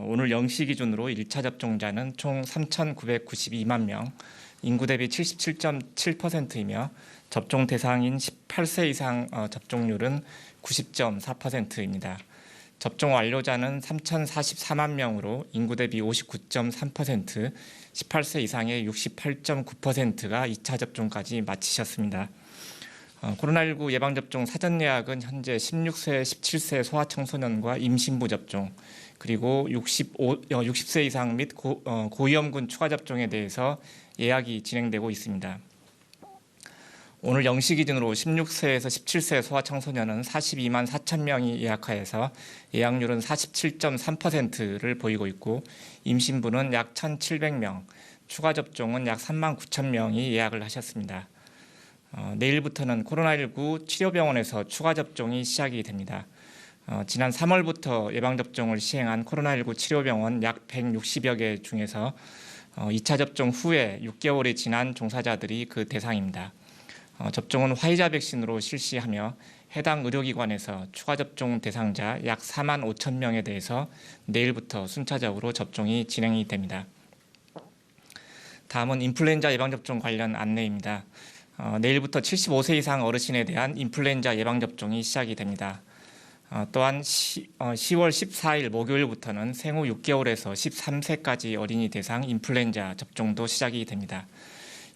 오늘 0시 기준으로 1차 접종자는 총 3,992만 명, 인구 대비 77.7%이며 접종 대상인 18세 이상 접종률은 90.4%입니다. 접종 완료자는 3,044만 명으로 인구 대비 59.3%, 18세 이상의 68.9%가 2차 접종까지 마치셨습니다. 코로나19 예방접종 사전 예약은 현재 16세, 17세 소아청소년과 임신부 접종, 그리고 60세 이상 및 고위험군 추가 접종에 대해서 예약이 진행되고 있습니다. 오늘 0시 기준으로 16세에서 17세 소아청소년은 42만 4천 명이 예약하여서 예약률은 47.3%를 보이고 있고, 임신부는 약 1,700명, 추가 접종은 약 3만 9천 명이 예약을 하셨습니다. 내일부터는 코로나19 치료병원에서 추가 접종이 시작이 됩니다. 지난 3월부터 예방접종을 시행한 코로나19 치료병원 약 160여 개 중에서 2차 접종 후에 6개월이 지난 종사자들이 그 대상입니다. 접종은 화이자 백신으로 실시하며 해당 의료기관에서 추가 접종 대상자 약 4만 5천 명에 대해서 내일부터 순차적으로 접종이 진행이 됩니다. 다음은 인플루엔자 예방접종 관련 안내입니다. 내일부터 75세 이상 어르신에 대한 인플루엔자 예방접종이 시작이 됩니다. 또한 10월 14일 목요일부터는 생후 6개월에서 13세까지 어린이 대상 인플루엔자 접종도 시작이 됩니다.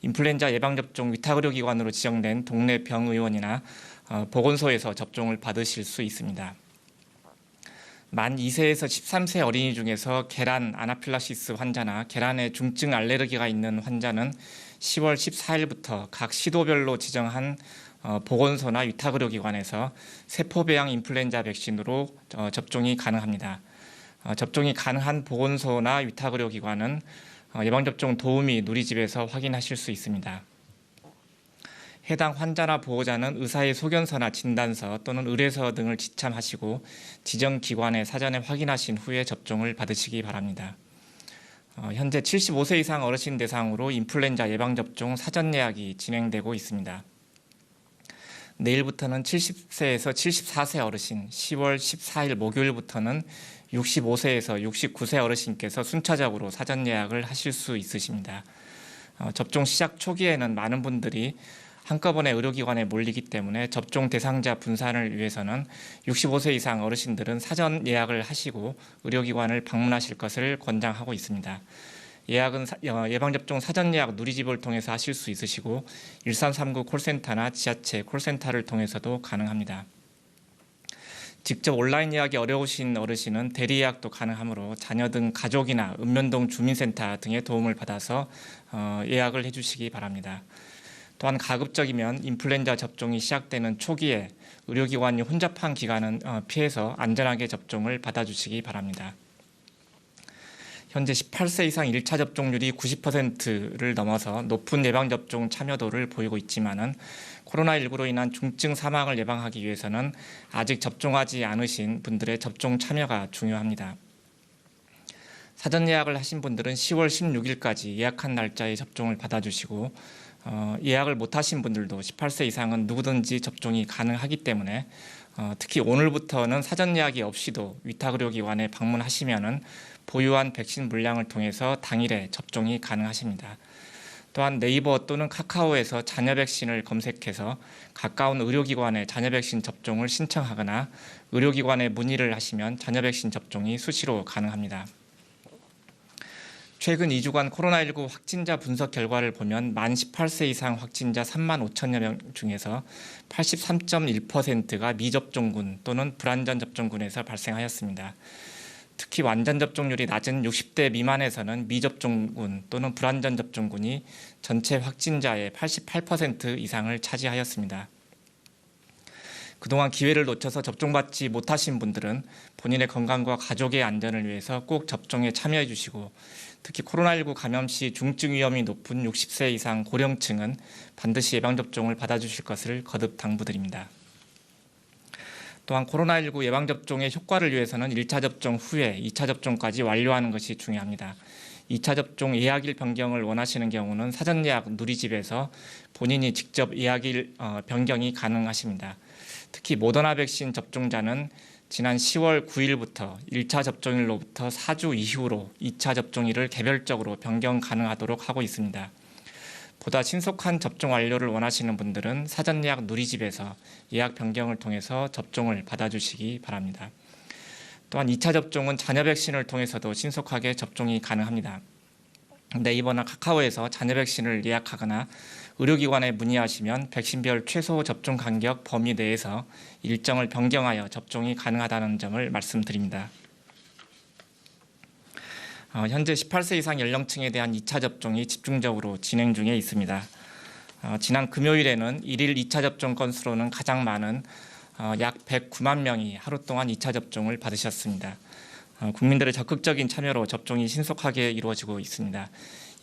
인플루엔자 예방접종 위탁의료기관으로 지정된 동네 병의원이나 보건소에서 접종을 받으실 수 있습니다. 만 2세에서 13세 어린이 중에서 계란 아나필락시스 환자나 계란에 중증 알레르기가 있는 환자는 10월 14일부터 각 시도별로 지정한 보건소나 위탁의료기관에서 세포배양 인플루엔자 백신으로 접종이 가능합니다. 접종이 가능한 보건소나 위탁의료기관은 예방접종 도우미 누리집에서 확인하실 수 있습니다. 해당 환자나 보호자는 의사의 소견서나 진단서 또는 의뢰서 등을 지참하시고 지정 기관에 사전에 확인하신 후에 접종을 받으시기 바랍니다. 현재 75세 이상 어르신 대상으로 인플루엔자 예방접종 사전 예약이 진행되고 있습니다. 내일부터는 70세에서 74세 어르신, 10월 14일 목요일부터는 65세에서 69세 어르신께서 순차적으로 사전 예약을 하실 수 있으십니다. 접종 시작 초기에는 많은 분들이 한꺼번에 의료기관에 몰리기 때문에 접종 대상자 분산을 위해서는 65세 이상 어르신들은 사전 예약을 하시고 의료기관을 방문하실 것을 권장하고 있습니다. 예약은 예방접종 사전 예약 누리집을 통해서 하실 수 있으시고 1339 콜센터나 지자체 콜센터를 통해서도 가능합니다. 직접 온라인 예약이 어려우신 어르신은 대리 예약도 가능하므로 자녀 등 가족이나 읍면동 주민센터 등의 도움을 받아서 예약을 해주시기 바랍니다. 또한 가급적이면 인플루엔자 접종이 시작되는 초기에 의료기관이 혼잡한 기간은 피해서 안전하게 접종을 받아주시기 바랍니다. 현재 18세 이상 1차 접종률이 90%를 넘어서 높은 예방접종 참여도를 보이고 있지만은 코로나19로 인한 중증 사망을 예방하기 위해서는 아직 접종하지 않으신 분들의 접종 참여가 중요합니다. 사전 예약을 하신 분들은 10월 16일까지 예약한 날짜에 접종을 받아주시고 예약을 못하신 분들도 18세 이상은 누구든지 접종이 가능하기 때문에 특히 오늘부터는 사전 예약이 없이도 위탁의료기관에 방문하시면은 보유한 백신 물량을 통해서 당일에 접종이 가능하십니다. 또한 네이버 또는 카카오에서 자녀 백신을 검색해서 가까운 의료기관에 자녀 백신 접종을 신청하거나 의료기관에 문의를 하시면 자녀 백신 접종이 수시로 가능합니다. 최근 2주간 코로나19 확진자 분석 결과를 보면 만 18세 이상 확진자 3만 5천여 명 중에서 83.1%가 미접종군 또는 불완전 접종군에서 발생하였습니다. 특히 완전 접종률이 낮은 60대 미만에서는 미접종군 또는 불완전 접종군이 전체 확진자의 88% 이상을 차지하였습니다. 그동안 기회를 놓쳐서 접종받지 못하신 분들은 본인의 건강과 가족의 안전을 위해서 꼭 접종에 참여해 주시고 특히 코로나19 감염 시 중증 위험이 높은 60세 이상 고령층은 반드시 예방접종을 받아주실 것을 거듭 당부드립니다. 또한 코로나19 예방접종의 효과를 위해서는 1차 접종 후에 2차 접종까지 완료하는 것이 중요합니다. 2차 접종 예약일 변경을 원하시는 경우는 사전 예약 누리집에서 본인이 직접 예약일 변경이 가능하십니다. 특히 모더나 백신 접종자는 지난 10월 9일부터 1차 접종일로부터 4주 이후로 2차 접종일을 개별적으로 변경 가능하도록 하고 있습니다. 보다 신속한 접종 완료를 원하시는 분들은 사전 예약 누리집에서 예약 변경을 통해서 접종을 받아주시기 바랍니다. 또한 2차 접종은 자녀 백신을 통해서도 신속하게 접종이 가능합니다. 네이버나 카카오에서 자녀 백신을 예약하거나 의료기관에 문의하시면 백신별 최소 접종 간격 범위 내에서 일정을 변경하여 접종이 가능하다는 점을 말씀드립니다. 현재 18세 이상 연령층에 대한 2차 접종이 집중적으로 진행 중에 있습니다. 지난 금요일에는 1일 2차 접종 건수로는 가장 많은 약 109만 명이 하루 동안 2차 접종을 받으셨습니다. 국민들의 적극적인 참여로 접종이 신속하게 이루어지고 있습니다.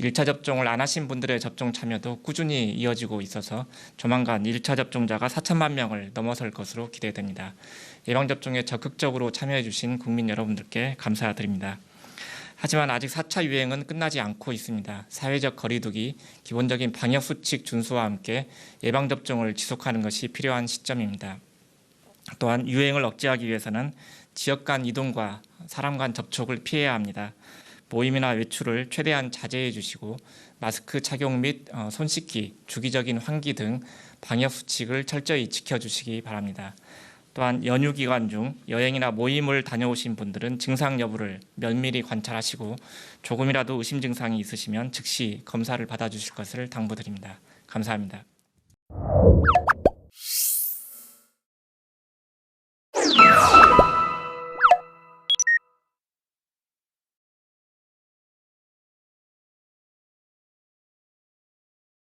1차 접종을 안 하신 분들의 접종 참여도 꾸준히 이어지고 있어서 조만간 1차 접종자가 4천만 명을 넘어설 것으로 기대됩니다. 예방접종에 적극적으로 참여해 주신 국민 여러분들께 감사드립니다. 하지만 아직 4차 유행은 끝나지 않고 있습니다. 사회적 거리두기, 기본적인 방역수칙 준수와 함께 예방접종을 지속하는 것이 필요한 시점입니다. 또한 유행을 억제하기 위해서는 지역 간 이동과 사람 간 접촉을 피해야 합니다. 모임이나 외출을 최대한 자제해 주시고 마스크 착용 및 손 씻기, 주기적인 환기 등 방역 수칙을 철저히 지켜주시기 바랍니다. 또한 연휴 기간 중 여행이나 모임을 다녀오신 분들은 증상 여부를 면밀히 관찰하시고 조금이라도 의심 증상이 있으시면 즉시 검사를 받아주실 것을 당부드립니다. 감사합니다.